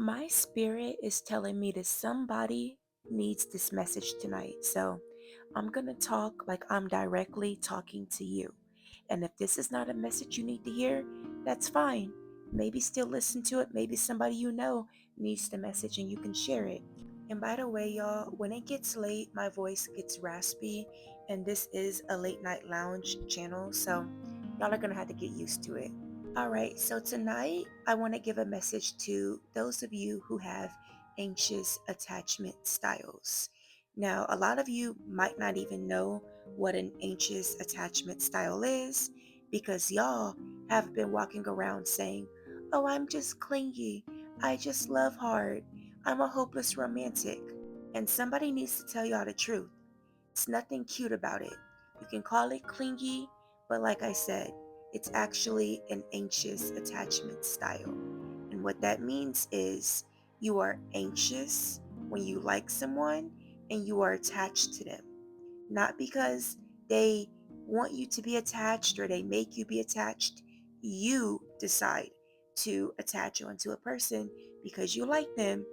My spirit is telling me that somebody needs this message tonight. So I'm going to talk like I'm directly talking to you. And if this is not a message you need to hear, that's fine. Maybe still listen to it. Maybe somebody you know needs the message and you can share it. And by the way, y'all, when it gets late, my voice gets raspy. And this is a late night lounge channel. So y'all are going to have to get used to it. All right, so tonight I want to give a message to those of you who have anxious attachment styles. Now, a lot of you might not even know what an anxious attachment style is because y'all have been walking around saying, "Oh, I'm just clingy. I just love hard. I'm a hopeless romantic." And somebody needs to tell y'all the truth. It's nothing cute about it. You can call it clingy, but like I said, it's actually an anxious attachment style. And what that means is you are anxious when you like someone and you are attached to them. Not because they want you to be attached or they make you be attached. You decide to attach onto a person because you like them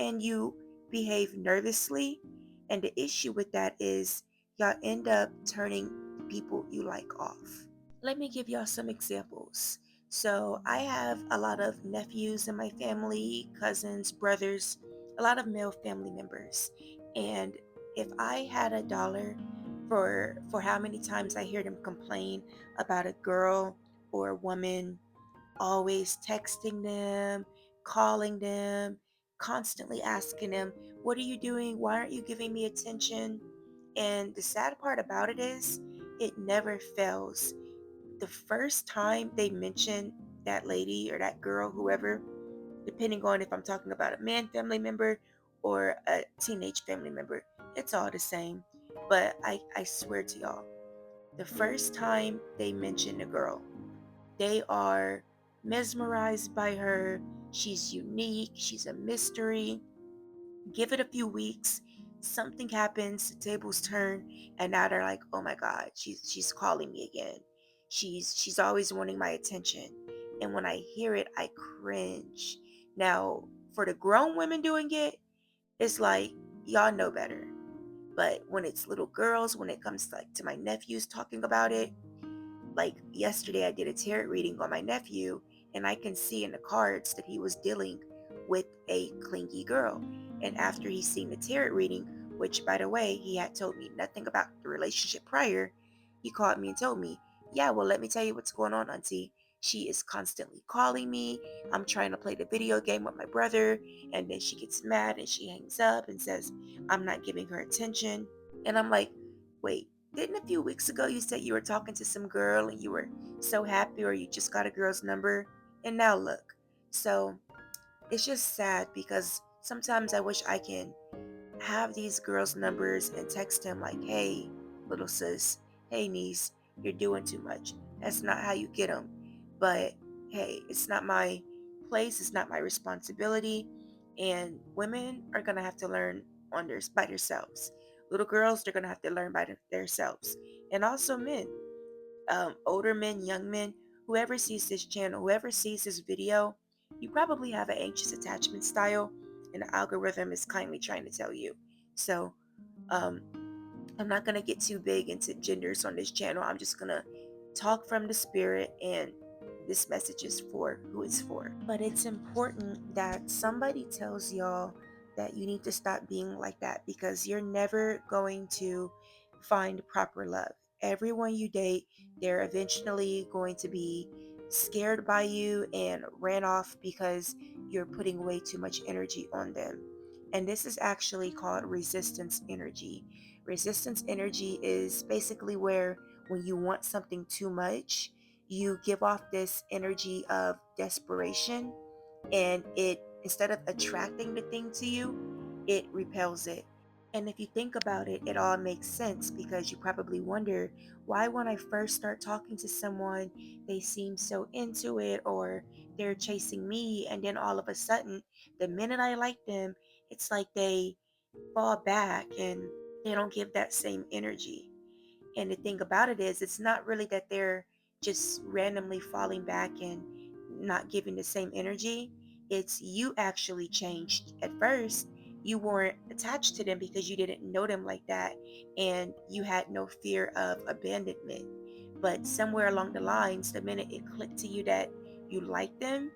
and you behave nervously. And the issue with that is y'all end up turning the people you like off. Let me give y'all some examples. So, I have a lot of nephews in my family, cousins, brothers, a lot of male family members. And if I had a dollar for how many times I hear them complain about a girl or a woman always texting them, calling them, constantly asking them, "What are you doing? Why aren't you giving me attention?" And the sad part about it is, it never fails. The first time they mention that lady or that girl, whoever, depending on if I'm talking about a man family member or a teenage family member, it's all the same. But I swear to y'all, the first time they mention a girl, they are mesmerized by her. She's unique, she's a mystery. Give it a few weeks, something happens, the tables turn, and now they're like, "Oh my God, she's calling me again. She's always wanting my attention." And when I hear it, I cringe. Now, for the grown women doing it, it's like y'all know better. But when it's little girls, when it comes to, like, to my nephews talking about it, like yesterday, I did a tarot reading on my nephew, and I can see in the cards that he was dealing with a clingy girl. And after he's seen the tarot reading, which by the way, he had told me nothing about the relationship prior, he called me and told me, "Yeah, well, let me tell you what's going on, Auntie. She is constantly calling me. I'm trying to play the video game with my brother, and then she gets mad and she hangs up and says, I'm not giving her attention." And I'm like, "Wait, didn't a few weeks ago you said you were talking to some girl and you were so happy or you just got a girl's number? And now look." So it's just sad because sometimes I wish I can have these girls' numbers and text them like, "Hey, little sis, hey, niece, you're doing too much." That's not how you get them. But hey, it's not my place, it's not my responsibility. And women are going to have to learn by themselves. Little girls, they're going to have to learn by themselves. And also men, older men, young men, whoever sees this channel, whoever sees this video, you probably have an anxious attachment style, and the algorithm is kindly trying to tell you. So, um, I'm not going to get too big into genders on this channel. I'm just going to talk from the spirit, and this message is for who it's for. But it's important that somebody tells y'all that you need to stop being like that because you're never going to find proper love. Everyone you date, they're eventually going to be scared by you and ran off because you're putting way too much energy on them. And this is actually called resistance energy. Resistance energy is basically where when you want something too much, you give off this energy of desperation, and it, instead of attracting the thing to you, it repels it. And if you think about it, it all makes sense because you probably wonder why, when I first start talking to someone, they seem so into it or they're chasing me, and then all of a sudden, the minute I like them, it's like they fall back and they don't give that same energy. And the thing about it is, it's not really that they're just randomly falling back and not giving the same energy. It's you actually changed. At first, you weren't attached to them because you didn't know them like that and you had no fear of abandonment. But somewhere along the lines, the minute it clicked to you that you like them,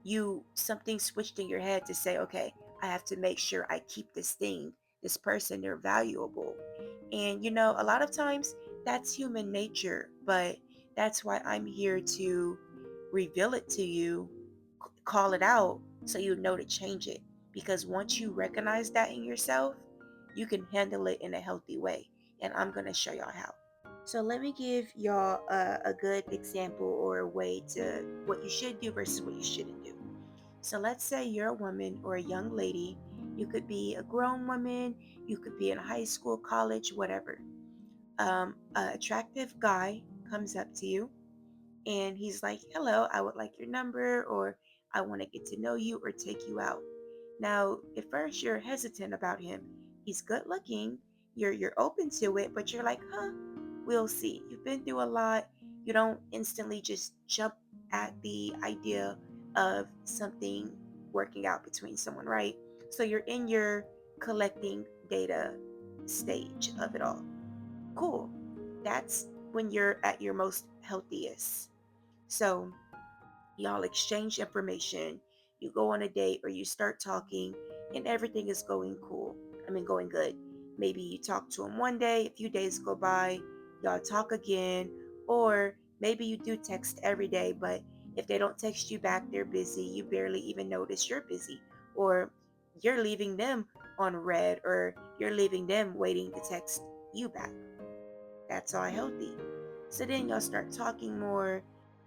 you something switched in your head to say, okay, I have to make sure I keep this thing, this person, they're valuable. And a lot of times that's human nature, but that's why I'm here to reveal it to you, call it out so you know to change it. Because once you recognize that in yourself, you can handle it in a healthy way. And I'm going to show y'all how. So let me give y'all a good example or a way to what you should do versus what you shouldn't do. So let's say you're a woman or a young lady. You could be a grown woman, you could be in high school, college, whatever. An attractive guy comes up to you and he's like, hello, I would like your number, or I want to get to know you or take you out. Now, at first you're hesitant about him. He's good looking, you're open to it, but you're like, huh, we'll see. You've been through a lot. You don't instantly just jump at the idea of something working out between someone, right? So you're in your collecting data stage of it all. Cool. That's when you're at your most healthiest. So y'all exchange information, you go on a date or you start talking, and everything is going cool. I mean, going good. Maybe you talk to him one day, a few days go by, y'all talk again, or maybe you do text every day, but if they don't text you back, they're busy. You barely even notice you're busy, or you're leaving them on red, or you're leaving them waiting to text you back. That's all healthy. So then y'all start talking more,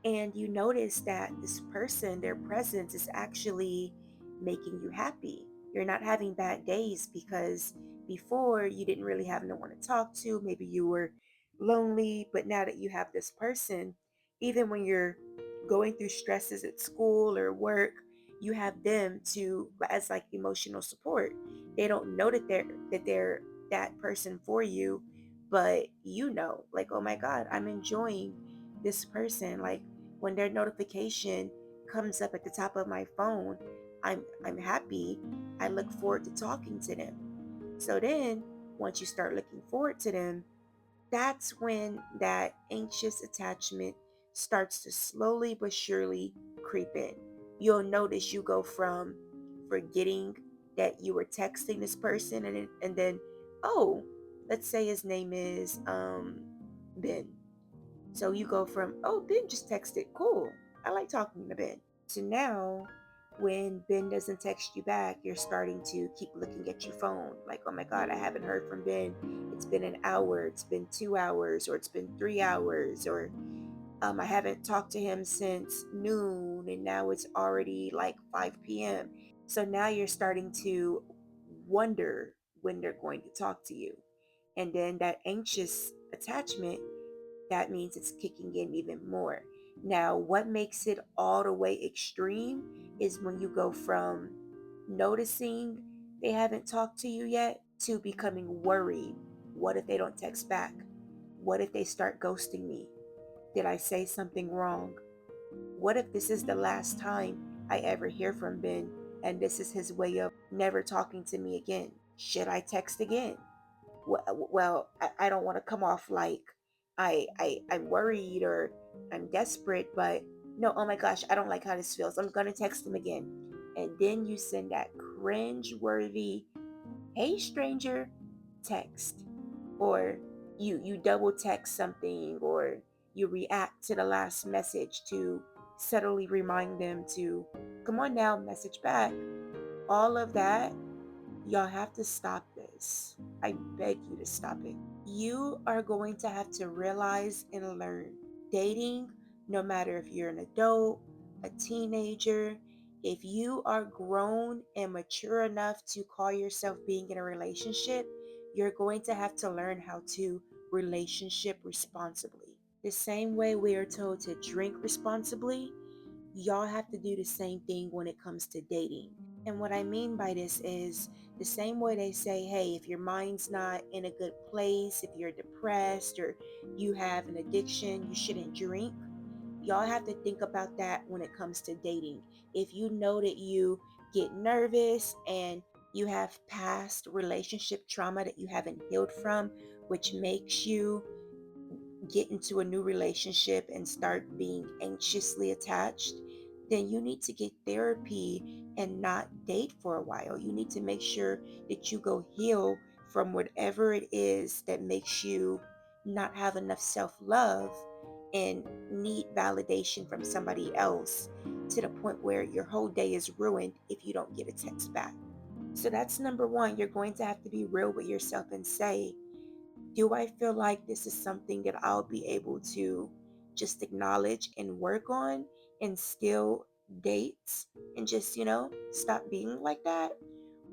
and you notice that this person, their presence is actually making you happy. You're not having bad days because before you didn't really have no one to talk to. Maybe you were lonely, but now that you have this person, even when you're going through stresses at school or work, you have them to as like emotional support. They don't know that they're that person for you, but like, oh my god, I'm enjoying this person. Like when their notification comes up at the top of my phone, I'm happy. I look forward to talking to them. So then once you start looking forward to them, that's when that anxious attachment starts to slowly but surely creep in. You'll notice you go from forgetting that you were texting this person, and then, oh, let's say his name is Ben. So you go from, oh, Ben just texted, cool, I like talking to Ben, to now when Ben doesn't text you back, you're starting to keep looking at your phone like, oh my God, I haven't heard from Ben. It's been an hour, it's been 2 hours, or it's been 3 hours, or I haven't talked to him since noon and now it's already like 5 p.m. So now you're starting to wonder when they're going to talk to you. And then that anxious attachment, that means it's kicking in even more. Now, what makes it all the way extreme is when you go from noticing they haven't talked to you yet to becoming worried. What if they don't text back? What if they start ghosting me? Did I say something wrong? What if this is the last time I ever hear from Ben and this is his way of never talking to me again? Should I text again? Well, I don't want to come off like I'm worried or I'm desperate, but no, oh my gosh, I don't like how this feels. I'm gonna text him again. And then you send that cringe worthy, hey stranger, text. Or you double text something, or you react to the last message to subtly remind them to come on now, message back. All of that, y'all have to stop this. I beg you to stop it. You are going to have to realize and learn dating, no matter if you're an adult, a teenager, if you are grown and mature enough to call yourself being in a relationship, you're going to have to learn how to relationship responsibly. The same way we are told to drink responsibly, y'all have to do the same thing when it comes to dating. And what I mean by this is the same way they say, hey, if your mind's not in a good place, if you're depressed or you have an addiction, you shouldn't drink. y'all have to think about that when it comes to dating. If you know that you get nervous and you have past relationship trauma that you haven't healed from, which makes you get into a new relationship and start being anxiously attached, then you need to get therapy and not date for a while. You need to make sure that you go heal from whatever it is that makes you not have enough self love and need validation from somebody else to the point where your whole day is ruined if you don't get a text back. So that's number one. You're going to have to be real with yourself and say, do I feel like this is something that I'll be able to just acknowledge and work on and still date and just, stop being like that?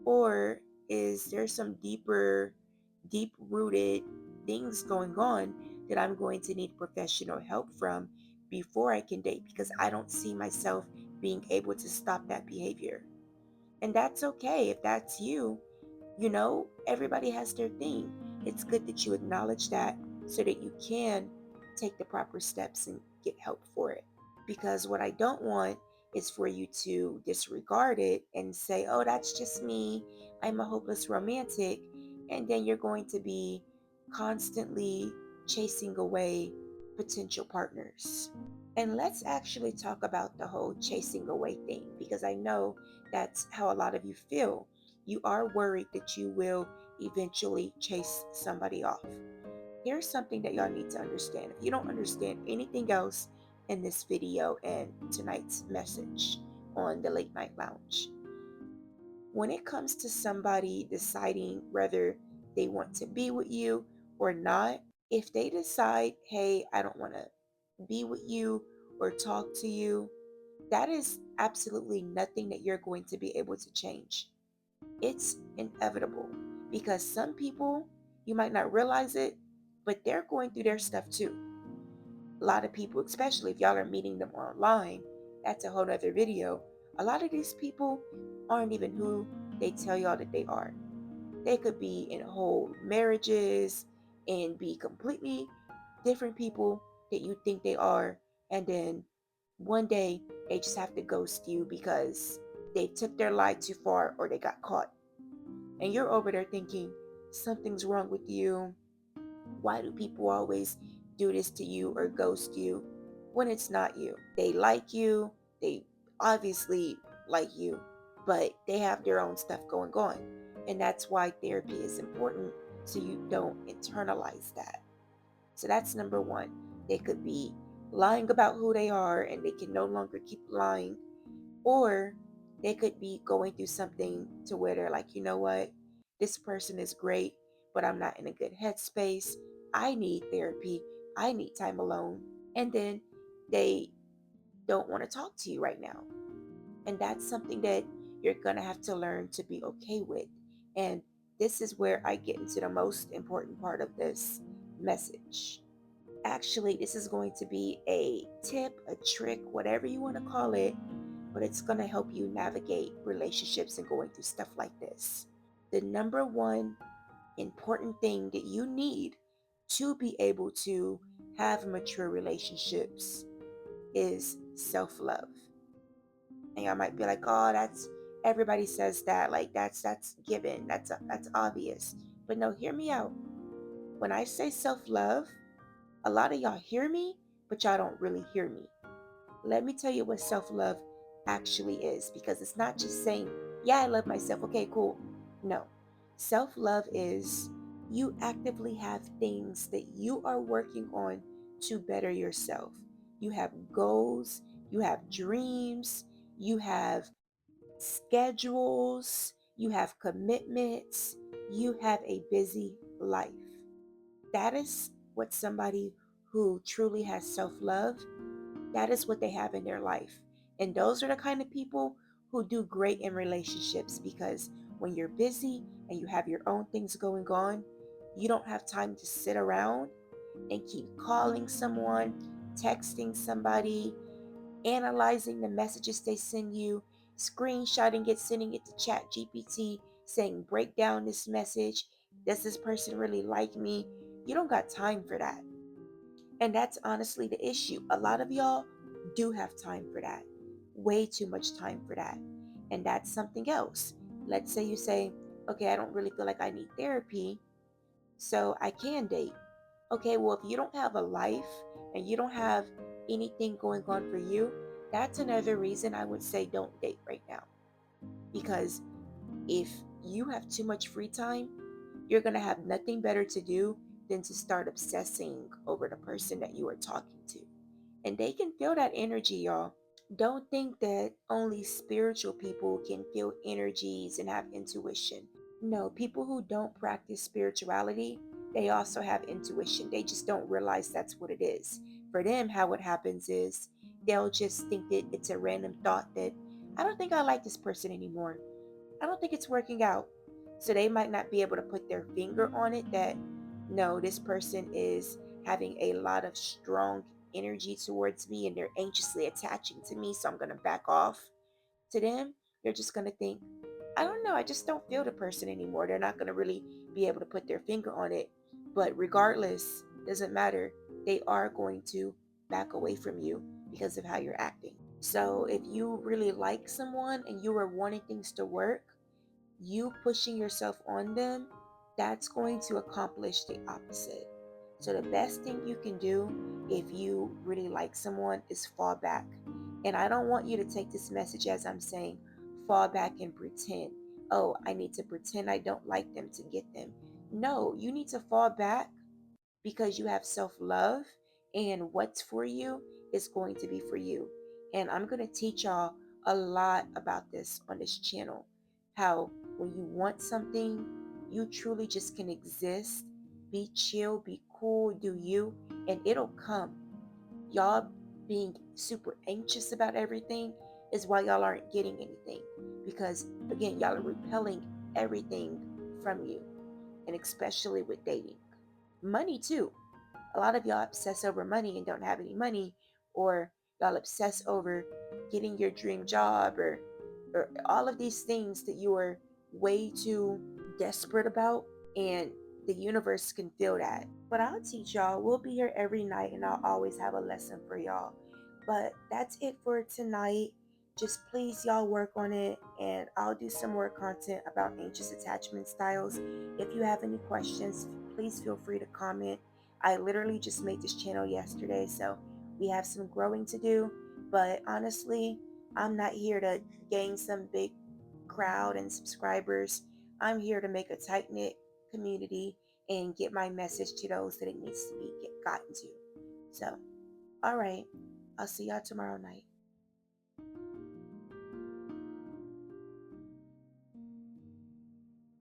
Or is there some deep rooted things going on that I'm going to need professional help from before I can date because I don't see myself being able to stop that behavior? And that's okay if that's you. Everybody has their thing. It's good that you acknowledge that so that you can take the proper steps and get help for it. Because what I don't want is for you to disregard it and say, oh, that's just me. I'm a hopeless romantic. And then you're going to be constantly chasing away potential partners. And let's actually talk about the whole chasing away thing because I know that's how a lot of you feel. You are worried that you will eventually chase somebody off. Here's something that y'all need to understand. If you don't understand anything else in this video and tonight's message on the Late Night Lounge, when it comes to somebody deciding whether they want to be with you or not, if they decide, hey, I don't want to be with you or talk to you, that is absolutely nothing that you're going to be able to change. It's inevitable because some people, you might not realize it, but they're going through their stuff too. A lot of people, especially if y'all are meeting them online, that's a whole other video. A lot of these people aren't even who they tell y'all that they are. They could be in whole marriages and be completely different people that you think they are. And then one day they just have to ghost you because they took their lie too far or they got caught. And you're over there thinking something's wrong with you. Why do people always do this to you or ghost you when it's not you? They like you, they obviously like you, but they have their own stuff going on. And that's why therapy is important so you don't internalize that. So that's number one. They could be lying about who they are and they can no longer keep lying, or they could be going through something to where they're like, you know what? This person is great, but I'm not in a good headspace. I need therapy. I need time alone. And then they don't want to talk to you right now. And that's something that you're going to have to learn to be okay with. And this is where I get into the most important part of this message. Actually, this is going to be a tip, a trick, whatever you want to call it, but it's going to help you navigate relationships and going through stuff like this. The number one important thing that you need to be able to have mature relationships is self love. And y'all might be like, oh, that's everybody says that. Like that's given. That's obvious. But no, hear me out. When I say self love, a lot of y'all hear me, but y'all don't really hear me. Let me tell you what self love actually is because it's not just saying, yeah, I love myself. Okay, cool. No. Self love is you actively have things that you are working on to better yourself. You have goals, you have dreams, you have schedules, you have commitments, you have a busy life. That is what somebody who truly has self love, that is what they have in their life. And those are the kind of people who do great in relationships because when you're busy and you have your own things going on, you don't have time to sit around and keep calling someone, texting somebody, analyzing the messages they send you, screenshotting it, sending it to Chat GPT, saying, break down this message. Does this person really like me? You don't got time for that. And that's honestly the issue. A lot of y'all do have time for that. Way too much time for that. And that's something else. Let's say you say, okay, I don't really feel like I need therapy, so I can date. Okay, well, if you don't have a life and you don't have anything going on for you, that's another reason I would say don't date right now. Because if you have too much free time, you're going to have nothing better to do than to start obsessing over the person that you are talking to. And they can feel that energy, y'all. Don't think that only spiritual people can feel energies and have intuition. No, people who don't practice spirituality, they also have intuition. They just don't realize that's what it is. For them, how it happens is they'll just think that it's a random thought that I don't think I like this person anymore. I don't think it's working out. So they might not be able to put their finger on it that no, this person is having a lot of strong energy towards me and they're anxiously attaching to me, so I'm going to back off. To them, they're just going to think, I don't know, I just don't feel the person anymore. They're not going to really be able to put their finger on it. But regardless, doesn't matter. They are going to back away from you because of how you're acting. So if you really like someone and you are wanting things to work, you pushing yourself on them, that's going to accomplish the opposite. So, the best thing you can do if you really like someone is fall back. And I don't want you to take this message as I'm saying, fall back and pretend. Oh, I need to pretend I don't like them to get them. No, you need to fall back because you have self love, and what's for you is going to be for you. And I'm going to teach y'all a lot about this on this channel. How when you want something, you truly just can exist, be chill, be cool, do you, and it'll come. Y'all being super anxious about everything is why y'all aren't getting anything. Because again, y'all are repelling everything from you, and especially with dating. Money, too. A lot of y'all obsess over money and don't have any money, or y'all obsess over getting your dream job, or all of these things that you are way too desperate about, and the universe can feel that. But I'll teach y'all. We'll be here every night and I'll always have a lesson for y'all. But that's it for tonight. Just please y'all work on it, and I'll do some more content about anxious attachment styles. If you have any questions, please feel free to comment. I literally just made this channel yesterday, so we have some growing to do. But honestly, I'm not here to gain some big crowd and subscribers. I'm here to make a tight knit community and get my message to those that it needs to be gotten to. So, all right, I'll see y'all tomorrow night.